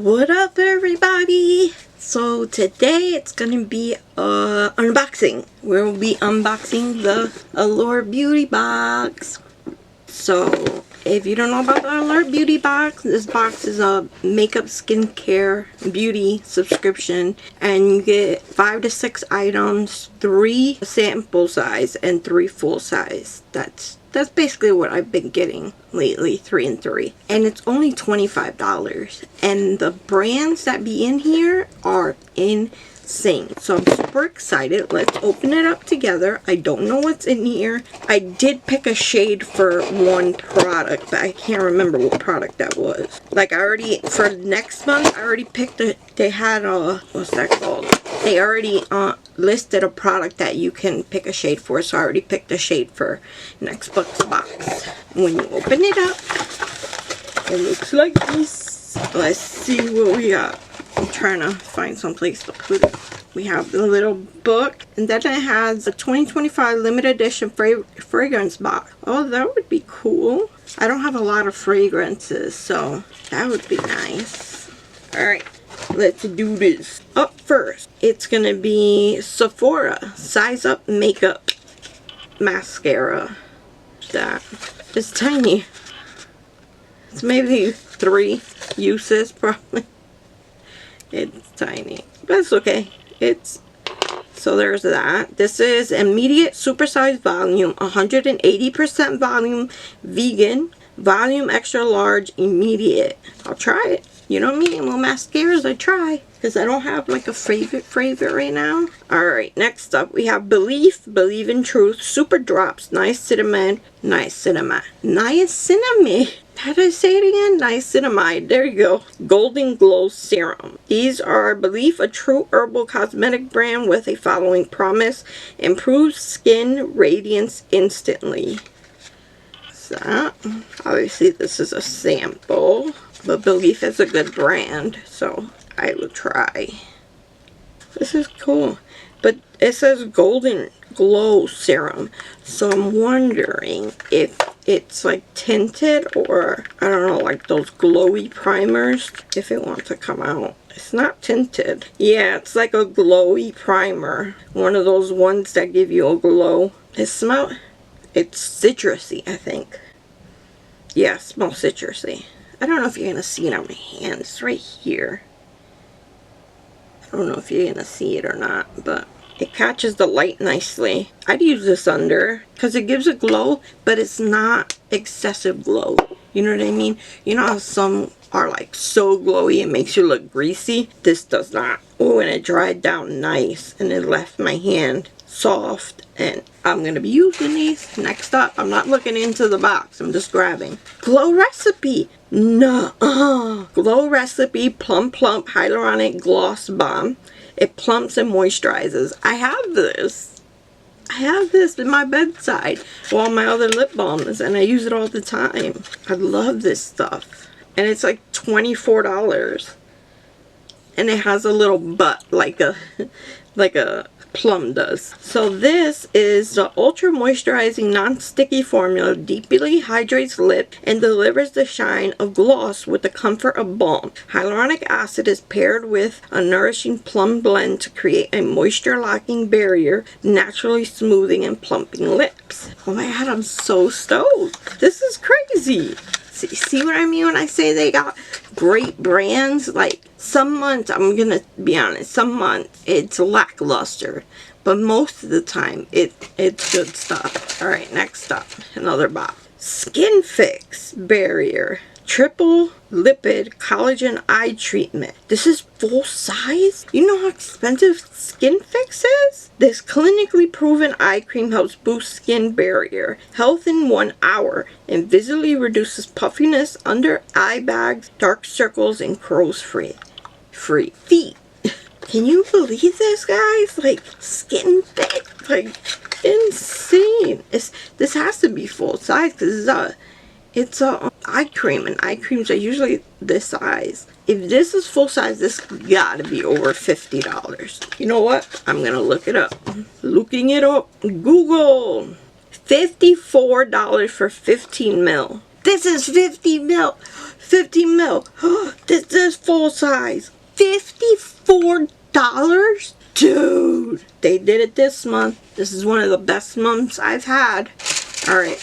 What up, everybody? So today it's gonna be unboxing. We'll be unboxing the Allure beauty box. So if you don't know about the Allure beauty box, this box is a makeup, skincare, beauty subscription, and you get 5 to 6 items, 3 sample size and 3 full size. That's basically what I've been getting lately, 3 and 3. And it's only $25. And the brands that be in here are insane. So I'm super excited. Let's open it up together. I don't know what's in here. I did pick a shade for one product, but I can't remember what product that was. Like for next month, I already picked they had a, what's that called? They already listed a product that you can pick a shade for, so I already picked a shade for next month's box. When you open it up, it looks like this. Let's see what we got. I'm trying to find some place to put it. We have the little book, and then it has a 2025 limited edition fragrance box. Oh, that would be cool. I don't have a lot of fragrances, so that would be nice. Alright, let's do this. Up first, it's gonna be Sephora Size Up Makeup Mascara. That is tiny. It's maybe 3 uses probably. It's tiny, but it's okay. So there's that. This is immediate supersized volume, 180% volume, vegan, volume extra large, immediate. I'll try it. You know what I mean? Well, mascaras I try, because I don't have like a favorite right now. Alright, next up we have Believe in Truth Super Drops Niacinamide. How did I say it again? Niacinamide. There you go. Golden Glow Serum. These are Believe, a true herbal cosmetic brand with a following promise: improves skin radiance instantly. So, obviously this is a sample, but Believe is a good brand, so I will try. This is cool, but it says Golden Glow Serum, so I'm wondering if it's like tinted, or I don't know, like those glowy primers, if it wants to come out. It's not tinted. Yeah, it's like a glowy primer, one of those ones that give you a glow. It's citrusy, I think. Yeah, it smells citrusy. I don't know if you're gonna see it on my hand. It's right here. I don't know if you're gonna see it or not, but it catches the light nicely. I'd use this under, because it gives a glow, but it's not excessive glow. You know what I mean? You know how some are like so glowy it makes you look greasy? This does not. Oh, and it dried down nice, and it left my hand soft, and I'm going to be using these. Next up, I'm not looking into the box, I'm just grabbing. Glow Recipe. Glow Recipe Plump Hyaluronic Gloss Balm. It plumps and moisturizes. I have this. I have this in my bedside while my other lip balm is, and I use it all the time. I love this stuff. And it's like $24. And it has a little butt like a plum does. So this is the ultra moisturizing non-sticky formula, deeply hydrates lip and delivers the shine of gloss with the comfort of balm. Hyaluronic acid is paired with a nourishing plum blend to create a moisture locking barrier, naturally smoothing and plumping lips. Oh my god, I'm so stoked. This is crazy. See what I mean when I say they got great brands? Like, some months, I'm gonna be honest, some months it's lackluster, but most of the time it's good stuff. Alright, next up, another box. SKINFIX Barrier Triple Lipid Collagen Eye Treatment. This is full size? You know how expensive SKINFIX is? This clinically proven eye cream helps boost skin barrier health in 1 hour and visibly reduces puffiness under eye bags, dark circles, and crow's feet. Can you believe this, guys? Like, SKINFIX, like, insane. This has to be full size, because it's a eye cream, and eye creams are usually this size. If this is full size, this gotta be over $50. You know what? I'm gonna look it up. Looking it up. Google. $54 for 15 ml. This is 50 mil. 50 mil. This is full size. $54? Dude, they did it this month. This is one of the best months I've had. Alright,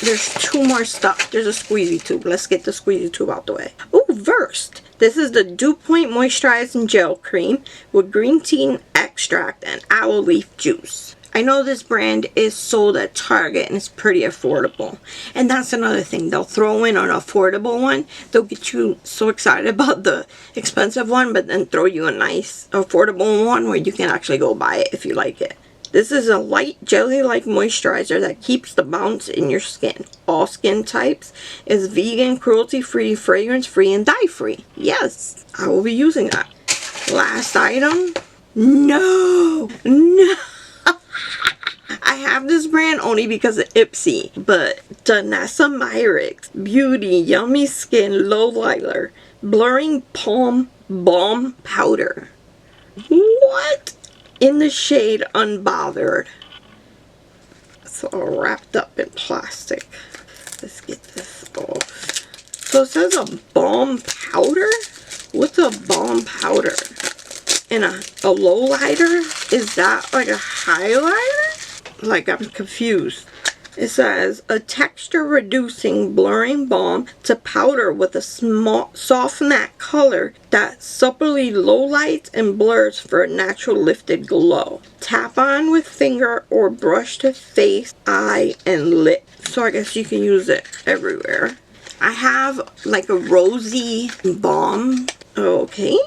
there's two more stuff. There's a squeezy tube. Let's get the squeezy tube out the way. Oh, Versed. This is the Dew Point Moisturizing Gel Cream with green tea extract and aloe leaf juice. I know this brand is sold at Target and it's pretty affordable. And that's another thing. They'll throw in an affordable one. They'll get you so excited about the expensive one, but then throw you a nice affordable one where you can actually go buy it if you like it. This is a light jelly-like moisturizer that keeps the bounce in your skin. All skin types. Is vegan, cruelty-free, fragrance-free, and dye-free. Yes, I will be using that. Last item. No. I have this brand only because of Ipsy, but DANESSA MYRICKS Beauty Yummy Skin Low Lighter Blurring Palm Balm Powder. What? In the shade Unbothered. It's all wrapped up in plastic. Let's get this off. So it says a balm powder? What's a balm powder? And a low lighter? Is that like a highlighter? Like, I'm confused. It says a texture reducing blurring balm to powder with a small soft matte color that supplely low lights and blurs for a natural lifted glow. Tap on with finger or brush to face, eye, and lip. So I guess you can use it everywhere. I have like a rosy balm. Okay.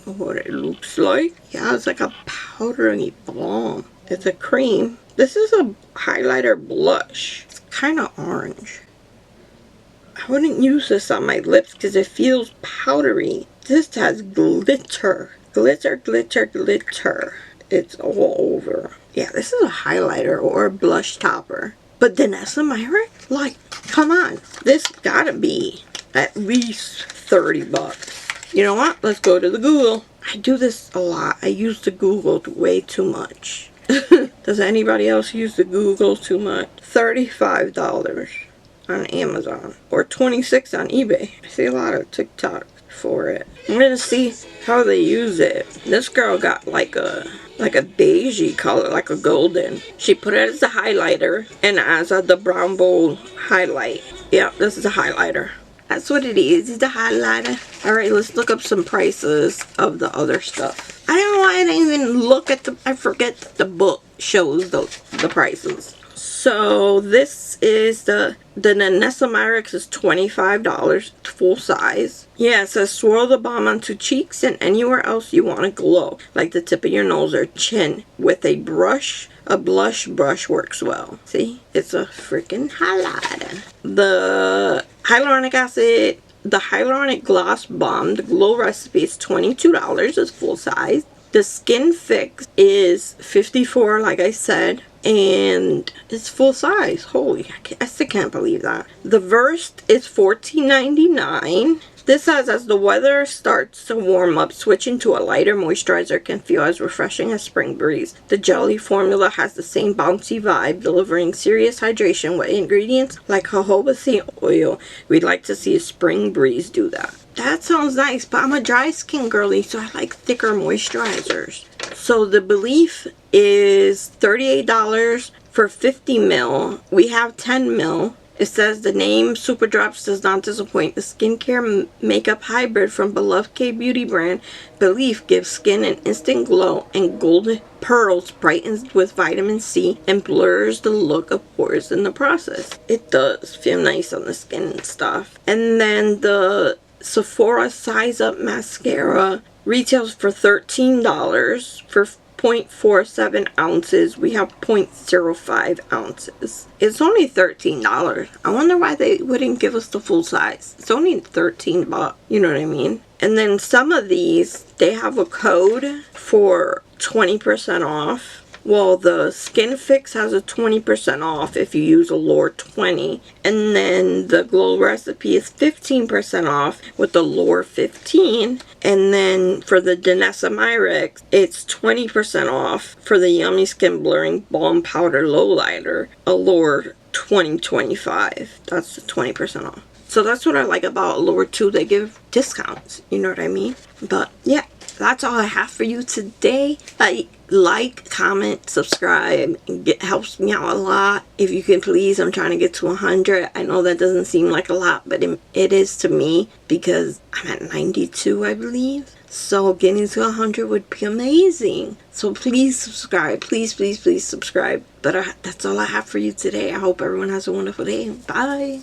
What it looks like. Yeah, it's like a powdery balm. It's a cream. This is a highlighter blush. It's kind of orange. I wouldn't use this on my lips because it feels powdery. This has glitter. Glitter, glitter, glitter. It's all over. Yeah, this is a highlighter or a blush topper. But DANESSA MYRICKS? Like, come on. This gotta be at least 30 bucks. You know what? Let's go to the Google. I do this a lot. I use the Google way too much. Does anybody else use the Google too much? $35 on Amazon or $26 on eBay. I see a lot of TikTok for it. I'm gonna see how they use it. This girl got like a beigey color, like a golden. She put it as a highlighter and as the brown bold highlight. Yeah, this is a highlighter. That's what it is. It's a highlighter. Alright, let's look up some prices of the other stuff. I don't know why I didn't even look at the... I forget the book shows the prices. So, this is the DANESSA MYRICKS is $25 full size. Yeah, it says swirl the balm onto cheeks and anywhere else you want to glow. Like the tip of your nose or chin. With a brush... A blush brush works well. See? It's a freaking highlighter. The hyaluronic acid, the hyaluronic gloss balm, the glow recipe is $22. It's full size. The SKINFIX is $54, like I said. And it's full size. Holy, I still can't believe that. The Versed is $14.99. This says, as the weather starts to warm up, switching to a lighter moisturizer can feel as refreshing as spring breeze. The jelly formula has the same bouncy vibe, delivering serious hydration with ingredients like jojoba seed oil. We'd like to see a spring breeze do that. That sounds nice, but I'm a dry skin girly, so I like thicker moisturizers. So the Belief is $38 for 50 ml. We have 10 ml. It says the name Super Drops does not disappoint. The skincare makeup hybrid from beloved K-beauty brand Belief gives skin an instant glow, and golden pearls brightens with vitamin C and blurs the look of pores in the process. It does feel nice on the skin and stuff. And then the Sephora Size Up Mascara retails for $13 for 0.47 ounces. We have 0.05 ounces. It's only $13. I wonder why they wouldn't give us the full size. It's only 13 bucks. You know what I mean? And then some of these, they have a code for 20% off. Well, the SKINFIX has a 20% off if you use Allure 20. And then the Glow Recipe is 15% off with Allure 15. And then for the DANESSA MYRICKS, it's 20% off for the Yummy Skin Blurring Balm Powder Low Lighter, Allure 2025. That's the 20% off. So that's what I like about Allure too. They give discounts. You know what I mean? But yeah, that's all I have for you today. Like, comment, subscribe. It helps me out a lot. If you can please, I'm trying to get to 100. I know that doesn't seem like a lot, but it is to me because I'm at 92, I believe. So getting to 100 would be amazing. So please subscribe. Please, please, please subscribe. But that's all I have for you today. I hope everyone has a wonderful day. Bye.